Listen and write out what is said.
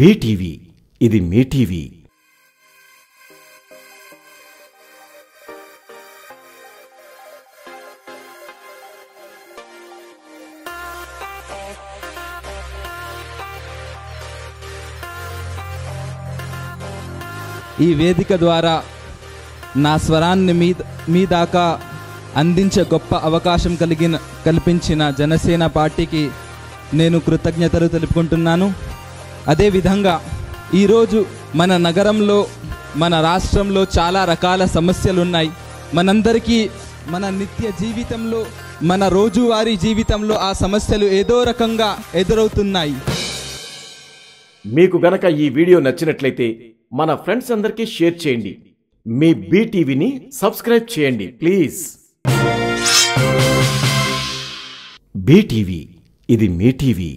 BTV ఇది మీ TV. ఈ వేదిక ద్వారా నా స్వరాన్ని మీ దాకా అందించే గొప్ప అవకాశం కల్పించిన జనసేన పార్టీకి నేను కృతజ్ఞతలు తెలుపుకుంటున్నాను. అదేవిధంగా ఈరోజు మన నగరంలో మన రాష్ట్రంలో చాలా రకాల సమస్యలు ఉన్నాయి. మనందరికీ మన నిత్య జీవితంలో మన రోజువారీ జీవితంలో ఆ సమస్యలు ఏదో రకంగా ఎదురవుతున్నాయి. మీకు గనక ఈ వీడియో నచ్చినట్లయితే మన ఫ్రెండ్స్ అందరికీ షేర్ చేయండి. మీ బీటీవీని సబ్స్క్రైబ్ చేయండి ప్లీజ్. బీటీవీ ఇది మీ టీవీ.